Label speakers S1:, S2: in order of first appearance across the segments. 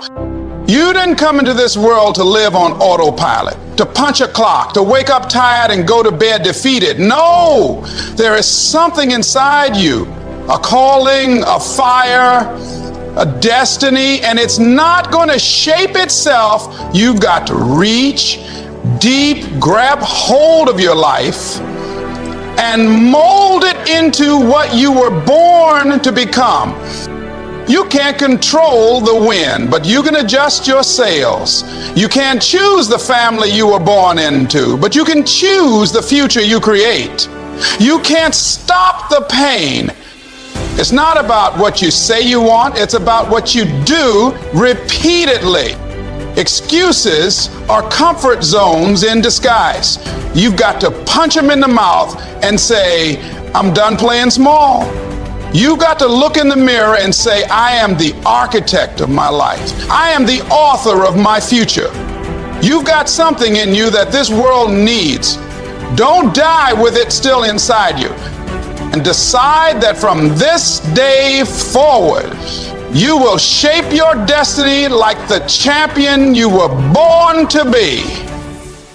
S1: now. You didn't come into this world to live on autopilot, to punch a clock, to wake up tired and go to bed defeated. No, there is something inside you, a calling, a fire, a destiny, and it's not going to shape itself. You've got to reach deep, grab hold of your life and mold it into what you were born to become. You can't control the wind, but you can adjust your sails. You can't choose the family you were born into, but you can choose the future you create. You can't stop the pain. It's not about what you say you want, it's about what you do repeatedly. Excuses are comfort zones in disguise. You've got to punch them in the mouth and say, I'm done playing small. You've got to look in the mirror and say, I am the architect of my life. I am the author of my future. You've got something in you that this world needs. Don't die with it still inside you. And decide that from this day forward, you will shape your destiny like the champion you were born to be.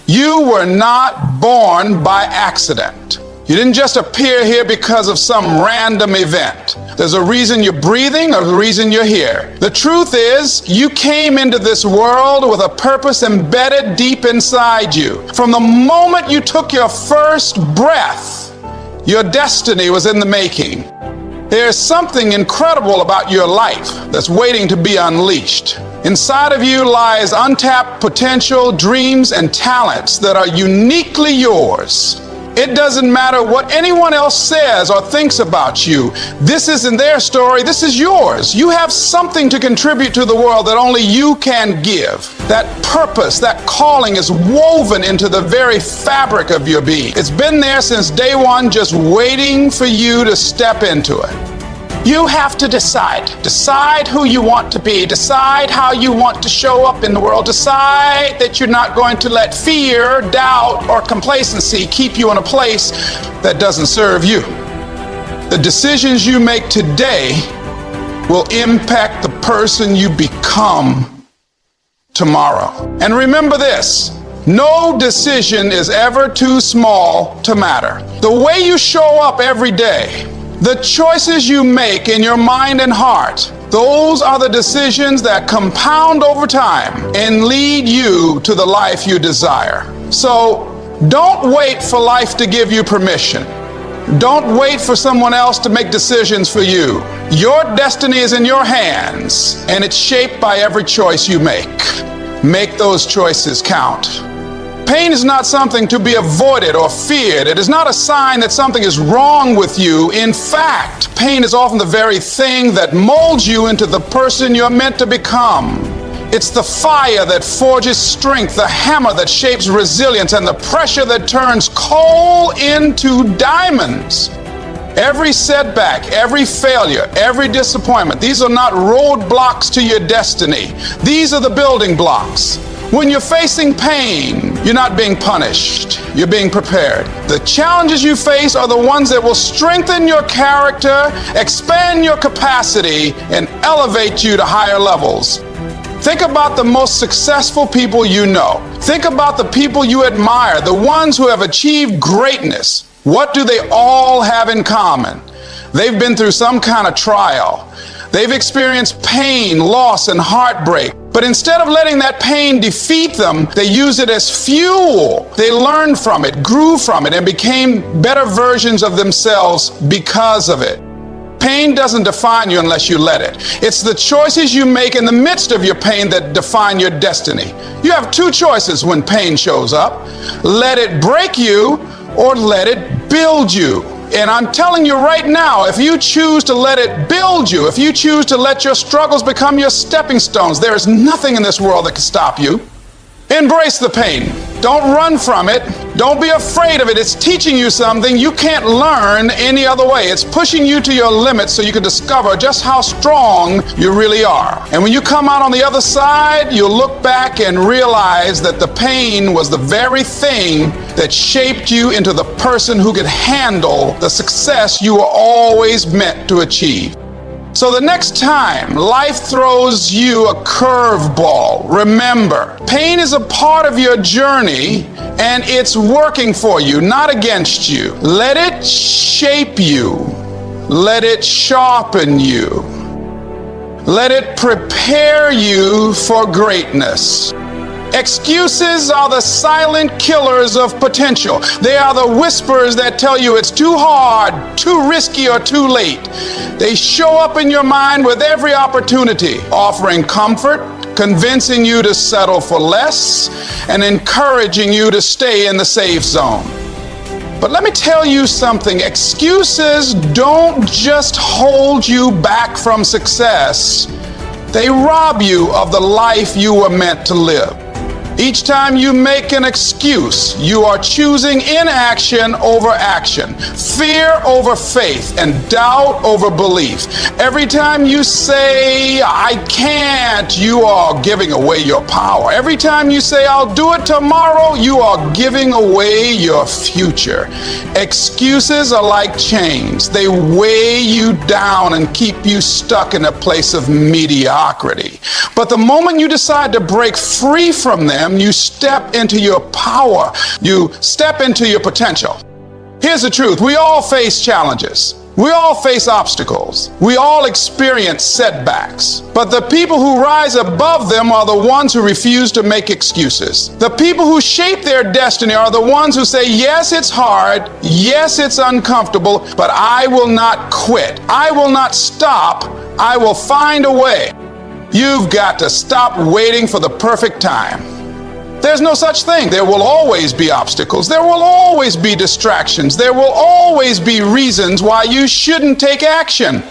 S1: You were not born by accident. You didn't just appear here because of some random event. There's a reason you're breathing, a reason you're here. The truth is, you came into this world with a purpose embedded deep inside you. From the moment you took your first breath, your destiny was in the making. There's something incredible about your life that's waiting to be unleashed. Inside of you lies untapped potential, dreams, and talents that are uniquely yours. It doesn't matter what anyone else says or thinks about you. This isn't their story, this is yours. You have something to contribute to the world that only you can give. That purpose, that calling is woven into the very fabric of your being. It's been there since day one, just waiting for you to step into it. You have to decide. Decide who you want to be. Decide how you want to show up in the world. Decide that you're not going to let fear, doubt, or complacency keep you in a place that doesn't serve you. The decisions you make today will impact the person you become tomorrow. And remember this, no decision is ever too small to matter. The way you show up every day, the choices you make in your mind and heart, those are the decisions that compound over time and lead you to the life you desire. So don't wait for life to give you permission. Don't wait for someone else to make decisions for you. Your destiny is in your hands, and it's shaped by every choice you make. Make those choices count. Pain is not something to be avoided or feared. It is not a sign that something is wrong with you. In fact, pain is often the very thing that molds you into the person you're meant to become. It's the fire that forges strength, the hammer that shapes resilience, and the pressure that turns coal into diamonds. Every setback, every failure, every disappointment, these are not roadblocks to your destiny. These are the building blocks. When you're facing pain, you're not being punished, you're being prepared. The challenges you face are the ones that will strengthen your character, expand your capacity, and elevate you to higher levels. Think about the most successful people you know. Think about the people you admire, the ones who have achieved greatness. What do they all have in common? They've been through some kind of trial. They've experienced pain, loss, and heartbreak. But instead of letting that pain defeat them, they use it as fuel. They learned from it, grew from it, and became better versions of themselves because of it. Pain doesn't define you unless you let it. It's the choices you make in the midst of your pain that define your destiny. You have two choices when pain shows up. Let it break you or let it build you. And I'm telling you right now, if you choose to let it build you, if you choose to let your struggles become your stepping stones, there is nothing in this world that can stop you. Embrace the pain. Don't run from it. Don't be afraid of it. It's teaching you something you can't learn any other way. It's pushing you to your limits so you can discover just how strong you really are. And when you come out on the other side, you'll look back and realize that the pain was the very thing that shaped you into the person who could handle the success you were always meant to achieve. So the next time life throws you a curveball, remember, pain is a part of your journey and it's working for you, not against you. Let it shape you. Let it sharpen you. Let it prepare you for greatness. Excuses are the silent killers of potential. They are the whispers that tell you it's too hard, too risky, or too late. They show up in your mind with every opportunity, offering comfort, convincing you to settle for less, and encouraging you to stay in the safe zone. But let me tell you something, excuses don't just hold you back from success. They rob you of the life you were meant to live. Each time you make an excuse, you are choosing inaction over action, fear over faith, and doubt over belief. Every time you say, I can't, you are giving away your power. Every time you say, I'll do it tomorrow, you are giving away your future. Excuses are like chains. They weigh you down and keep you stuck in a place of mediocrity. But the moment you decide to break free from them, you step into your power. You step into your potential. Here's the truth. We all face challenges. We all face obstacles. We all experience setbacks. But the people who rise above them are the ones who refuse to make excuses. The people who shape their destiny are the ones who say, yes, it's hard. Yes, it's uncomfortable, but I will not quit. I will not stop. I will find a way. You've got to stop waiting for the perfect time. There's no such thing. There will always be obstacles. There will always be distractions. There will always be reasons why you shouldn't take action.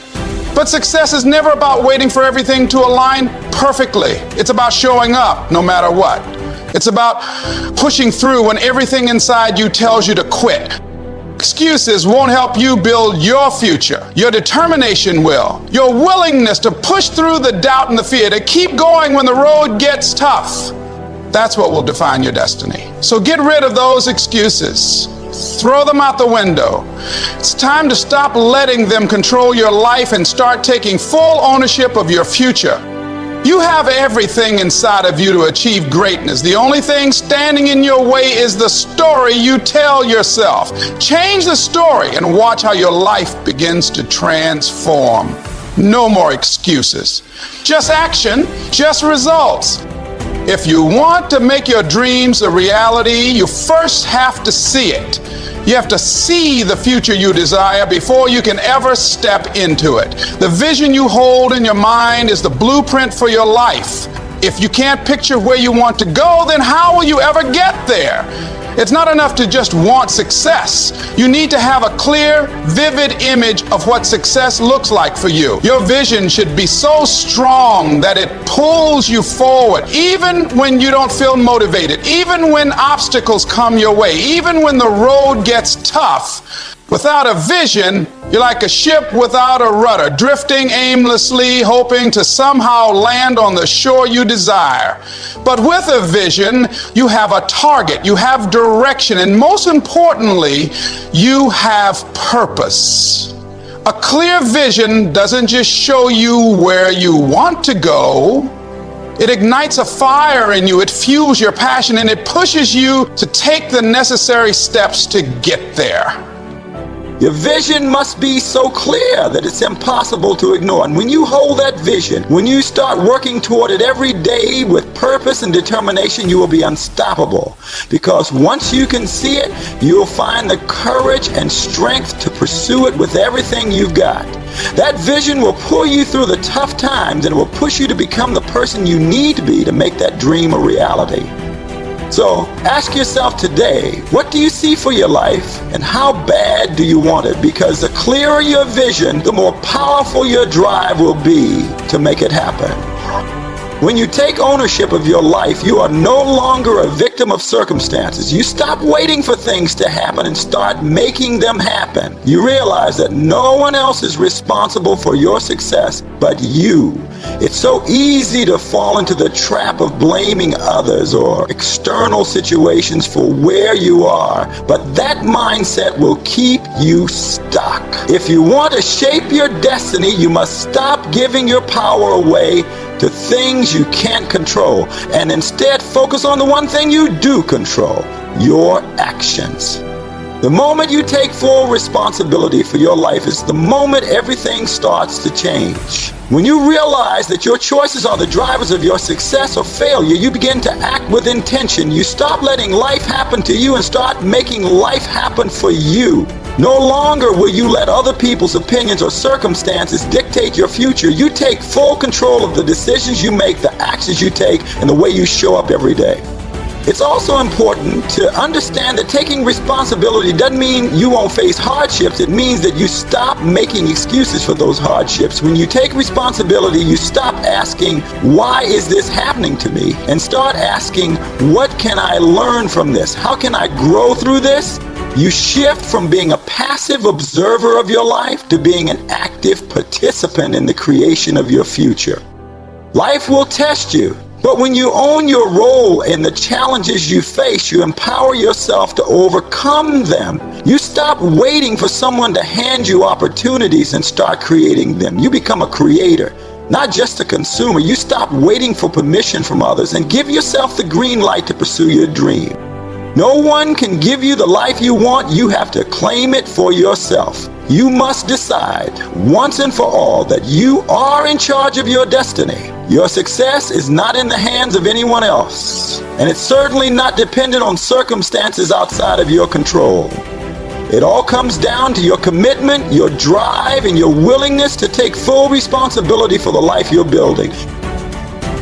S1: But success is never about waiting for everything to align perfectly. It's about showing up no matter what. It's about pushing through when everything inside you tells you to quit. Excuses won't help you build your future. Your determination will. Your willingness to push through the doubt and the fear, to keep going when the road gets tough. That's what will define your destiny. So get rid of those excuses. Throw them out the window. It's time to stop letting them control your life and start taking full ownership of your future. You have everything inside of you to achieve greatness. The only thing standing in your way is the story you tell yourself. Change the story and watch how your life begins to transform. No more excuses. Just action, just results. If you want to make your dreams a reality, you first have to see it. You have to see the future you desire before you can ever step into it. The vision you hold in your mind is the blueprint for your life. If you can't picture where you want to go, then how will you ever get there? It's not enough to just want success. You need to have a clear, vivid image of what success looks like for you. Your vision should be so strong that it pulls you forward, even when you don't feel motivated, even when obstacles come your way, even when the road gets tough. Without a vision, you're like a ship without a rudder, drifting aimlessly, hoping to somehow land on the shore you desire. But with a vision, you have a target, you have direction, and most importantly, you have purpose. A clear vision doesn't just show you where you want to go. It ignites a fire in you, it fuels your passion, and it pushes you to take the necessary steps to get there.
S2: Your vision must be so clear that it's impossible to ignore. And when you hold that vision, when you start working toward it every day with purpose and determination, you will be unstoppable. Because once you can see it, you'll find the courage and strength to pursue it with everything you've got. That vision will pull you through the tough times and it will push you to become the person you need to be to make that dream a reality. So ask yourself today, what do you see for your life and how bad do you want it? Because the clearer your vision, the more powerful your drive will be to make it happen. When you take ownership of your life, you are no longer a victim of circumstances. You stop waiting for things to happen and start making them happen. You realize that no one else is responsible for your success but you. It's so easy to fall into the trap of blaming others or external situations for where you are, but that mindset will keep you stuck. If you want to shape your destiny, you must stop giving your power away to things you can't control and instead focus on the one thing you do control: your actions. The moment you take full responsibility for your life is the moment everything starts to change. When you realize that your choices are the drivers of your success or failure, you begin to act with intention. You stop letting life happen to you and start making life happen for you. No longer will you let other people's opinions or circumstances dictate your future. You take full control of the decisions you make, the actions you take, and the way you show up every day. It's also important to understand that taking responsibility doesn't mean you won't face hardships. It means that you stop making excuses for those hardships. When you take responsibility, you stop asking, why is this happening to me? And start asking, what can I learn from this? How can I grow through this? You shift from being a passive observer of your life to being an active participant in the creation of your future. Life will test you. But when you own your role in the challenges you face, you empower yourself to overcome them. You stop waiting for someone to hand you opportunities and start creating them. You become a creator, not just a consumer. You stop waiting for permission from others and give yourself the green light to pursue your dream. No one can give you the life you want. You have to claim it for yourself. You must decide once and for all that you are in charge of your destiny. Your success is not in the hands of anyone else, and it's certainly not dependent on circumstances outside of your control. It all comes down to your commitment, your drive, and your willingness to take full responsibility for the life you're building.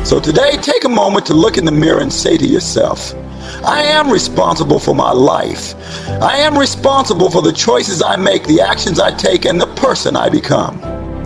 S2: So today, take a moment to look in the mirror and say to yourself, I am responsible for my life. I am responsible for the choices I make, the actions I take, and the person I become.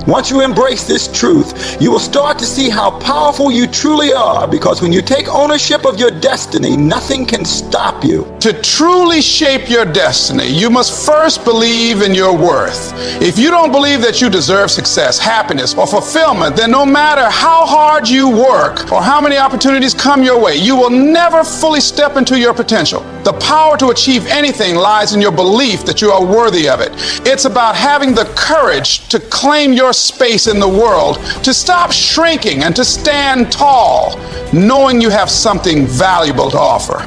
S2: Once you embrace this truth, you will start to see how powerful you truly are, because when you take ownership of your destiny, nothing can stop you.
S1: To truly shape your destiny, you must first believe in your worth. If you don't believe that you deserve success, happiness, or fulfillment, then no matter how hard you work or how many opportunities come your way, you will never fully step into your potential. The power to achieve anything lies in your belief that you are worthy of it. It's about having the courage to claim your space in the world, to stop shrinking and to stand tall, knowing you have something valuable to offer.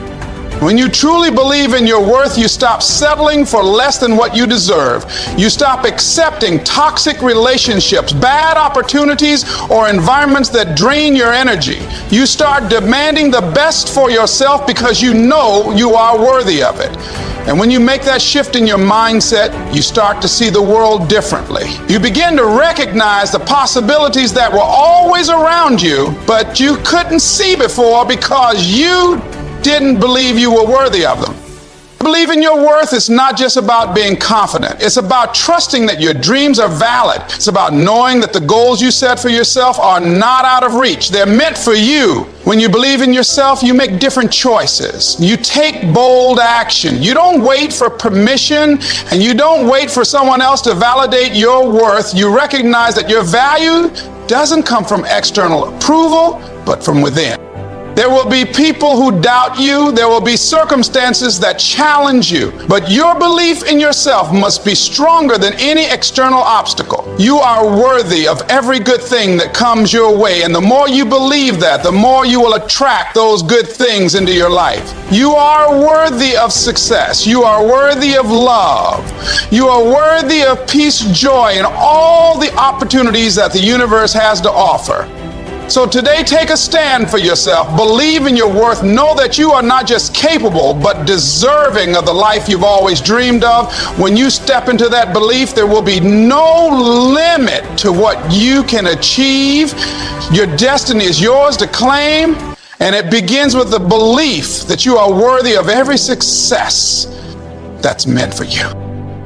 S1: When you truly believe in your worth, you stop settling for less than what you deserve. You stop accepting toxic relationships, bad opportunities, or environments that drain your energy. You start demanding the best for yourself because you know you are worthy of it. And when you make that shift in your mindset, you start to see the world differently. You begin to recognize the possibilities that were always around you, but you couldn't see before because you didn't believe you were worthy of them. Believing your worth is not just about being confident. It's about trusting that your dreams are valid. It's about knowing that the goals you set for yourself are not out of reach. They're meant for you. When you believe in yourself, you make different choices. You take bold action. You don't wait for permission, and you don't wait for someone else to validate your worth. You recognize that your value doesn't come from external approval, but from within. There will be people who doubt you. There will be circumstances that challenge you. But your belief in yourself must be stronger than any external obstacle. You are worthy of every good thing that comes your way. And the more you believe that, the more you will attract those good things into your life. You are worthy of success. You are worthy of love. You are worthy of peace, joy, and all the opportunities that the universe has to offer. So today, take a stand for yourself. Believe in your worth. Know that you are not just capable, but deserving of the life you've always dreamed of. When you step into that belief, there will be no limit to what you can achieve. Your destiny is yours to claim, and it begins with the belief that you are worthy of every success that's meant for you.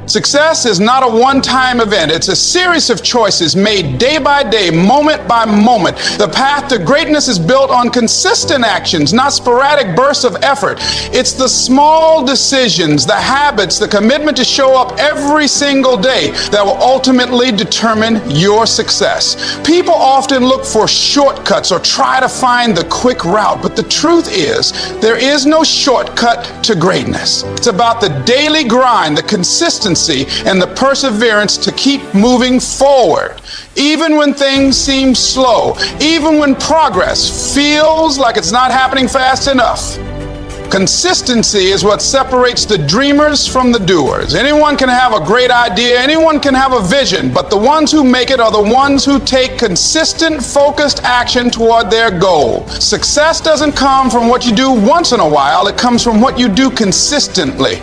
S1: Success is not a one-time event. It's a series of choices made day by day, moment by moment. The path to greatness is built on consistent actions, not sporadic bursts of effort. It's the small decisions, the habits, the commitment to show up every single day that will ultimately determine your success. People often look for shortcuts or try to find the quick route, but the truth is, there is no shortcut to greatness. It's about the daily grind, the consistency, and the perseverance to keep moving forward. Even when things seem slow, even when progress feels like it's not happening fast enough. Consistency is what separates the dreamers from the doers. Anyone can have a great idea, anyone can have a vision, but the ones who make it are the ones who take consistent, focused action toward their goal. Success doesn't come from what you do once in a while, it comes from what you do consistently.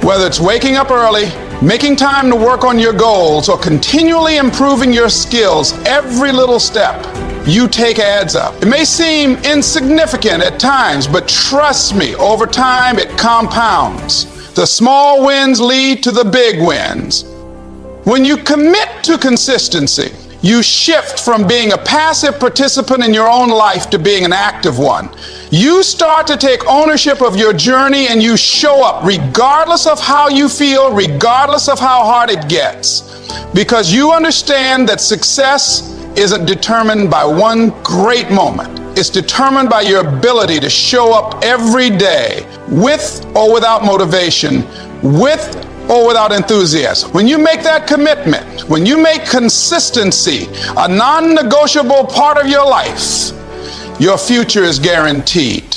S1: Whether it's waking up early, making time to work on your goals, or continually improving your skills, every little step you take adds up. It may seem insignificant at times, but trust me, over time it compounds. The small wins lead to the big wins. When you commit to consistency, you shift from being a passive participant in your own life to being an active one. You start to take ownership of your journey and you show up regardless of how you feel, regardless of how hard it gets. Because you understand that success isn't determined by one great moment. It's determined by your ability to show up every day with or without motivation, with or without enthusiasm. When you make that commitment, when you make consistency a non-negotiable part of your life, your future is guaranteed.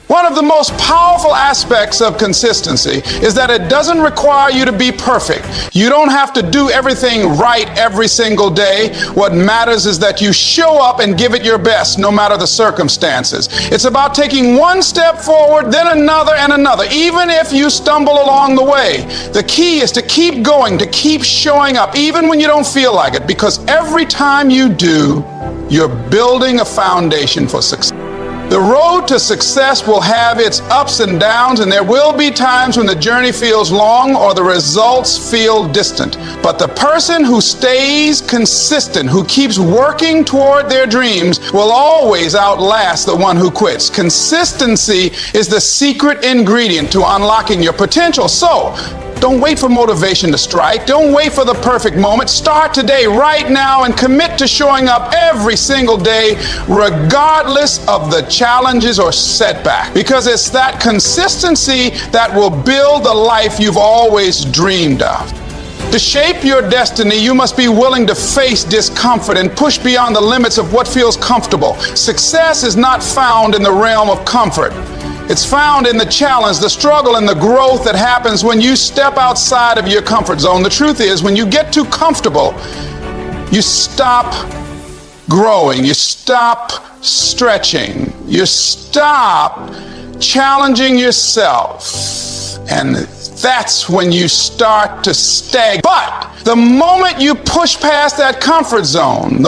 S1: One of the most powerful aspects of consistency is that it doesn't require you to be perfect. You don't have to do everything right every single day. What matters is that you show up and give it your best, no matter the circumstances. It's about taking one step forward, then another and another, even if you stumble along the way. The key is to keep going, to keep showing up, even when you don't feel like it, because every time you do, you're building a foundation for success. The road to success will have its ups and downs, and there will be times when the journey feels long or the results feel distant. But the person who stays consistent, who keeps working toward their dreams, will always outlast the one who quits. Consistency is the secret ingredient to unlocking your potential. So, don't wait for motivation to strike. Don't wait for the perfect moment. Start today, right now, and commit to showing up every single day, regardless of the challenges or setback. Because it's that consistency that will build the life you've always dreamed of. To shape your destiny, you must be willing to face discomfort and push beyond the limits of what feels comfortable. Success is not found in the realm of comfort. It's found in the challenge, the struggle, and the growth that happens when you step outside of your comfort zone. The truth is, when you get too comfortable, you stop growing, you stop stretching, you stop challenging yourself, and that's when you start to stagnate. But the moment you push past that comfort zone,